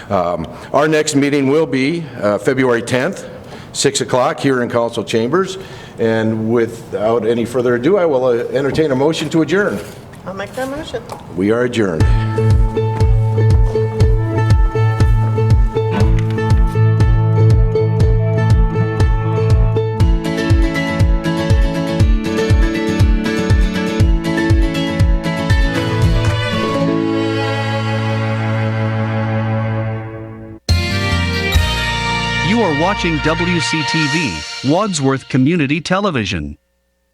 Our next meeting will be February 10th, 6 o'clock here in council chambers. And without any further ado, I will entertain a motion to adjourn.
I'll make that motion.
We are adjourned.
You are watching WCTV, Wadsworth Community Television.